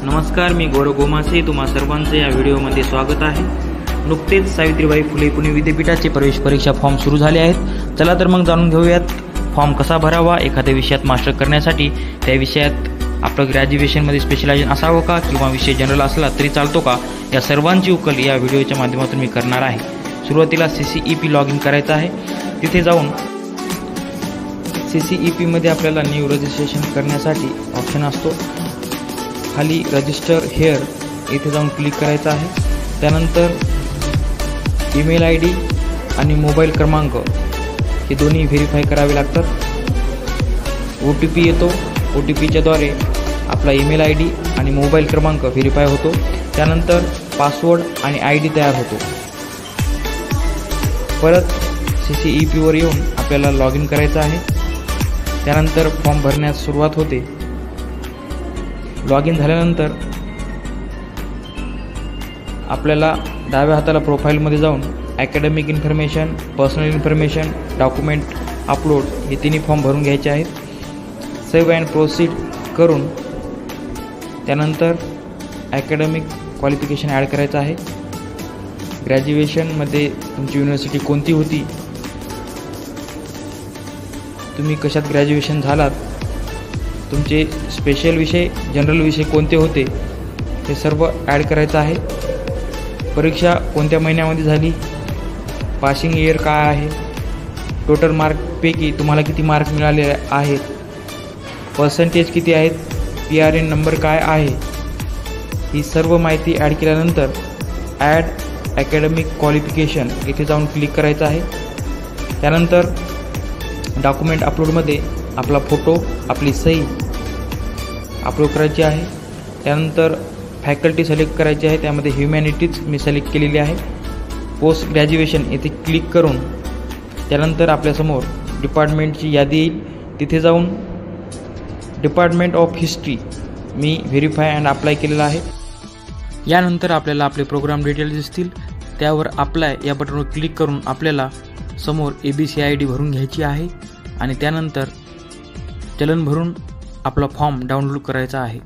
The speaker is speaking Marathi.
नमस्कार, मी गौरव गोमासे. तुम्हा सर्वांचे या व्हिडिओमध्ये स्वागत आहे. नुकतेच सावित्रीबाई फुले पुणे विद्यापीठाचे प्रवेश परीक्षा फॉर्म सुरू झाले आहेत. चला तर मग जाणून घेऊयात फॉर्म कसा भरावा. एखाद्या विषयात मास्टर करण्यासाठी त्या विषयात आपलं ग्रॅज्युएशनमध्ये स्पेशलायझेशन असावं का किंवा विषय जनरल असला तरी चालतो का, या सर्वांची उकल या व्हिडिओच्या माध्यमातून मी करणार आहे. सुरुवातीला CCEP लॉग इन करायचं आहे. तिथे जाऊन CCEP मध्ये आपल्याला न्यू रजिस्ट्रेशन करण्यासाठी ऑप्शन असतो. खाली रजिस्टर हेअर इथे जाऊन क्लिक करायचं आहे. त्यानंतर ईमेल ID आणि मोबाईल क्रमांक हे दोन्ही व्हेरीफाय करावे लागतात. OTP येतो. OTPच्याद्वारे आपला ईमेल ID आणि मोबाईल क्रमांक व्हेरीफाय होतो. त्यानंतर पासवर्ड आणि ID तयार होतो. परत CCEP वर येऊन आपल्याला लॉग इन करायचं आहे. त्यानंतर फॉर्म भरण्यास सुरुवात होते. लॉग इन झाल्यानंतर आपल्याला डाव्या हाताला प्रोफाईलमध्ये जाऊन academic information, personal information, document upload हे तिन्ही फॉर्म भरून घ्यायचे आहेत. सेव्ह अँड प्रोसीड करून त्यानंतर अकॅडमिक क्वालिफिकेशन ॲड करायचं आहे. ग्रॅज्युएशनमध्ये तुमची युनिव्हर्सिटी कोणती होती, तुम्ही कशात ग्रॅज्युएशन झालात, तुमचे स्पेशल विषय, जनरल विषय कोणते होते हे सर्व ॲड करायचं आहे. परीक्षा कोणत्या महिन्यामध्ये झाली, पासिंग इयर काय आहे, टोटल मार्कपैकी तुम्हाला किती मार्क मिळाले आहेत, पर्सेंटेज किती आहेत, PRN नंबर काय आहे, ही सर्व माहिती ॲड केल्यानंतर ॲड अकॅडमिक क्वालिफिकेशन इथे जाऊन क्लिक करायचं आहे. त्यानंतर डॉक्युमेंट अपलोडमध्ये आपला फोटो, आपली सही अपलोड करायची आहे. त्यानंतर फॅकल्टी सिलेक्ट करायची आहे. त्यामध्ये ह्युमॅनिटीज मी सिलेक्ट केलेली आहे. पोस्ट ग्रॅज्युएशन येथे क्लिक करून त्यानंतर आपल्यासमोर डिपार्टमेंटची यादी येईल. तिथे जाऊन department of history me verify and apply केलेला आहे. यानंतर आपल्याला आपले प्रोग्राम डिटेल्स दिसतील. त्यावर अप्लाय या बटनवर क्लिक करून आपल्याला समोर ABC ID भरून घ्यायची आहे आणि त्यानंतर चलन भरून आपला फॉर्म डाउनलोड करायचा आहे.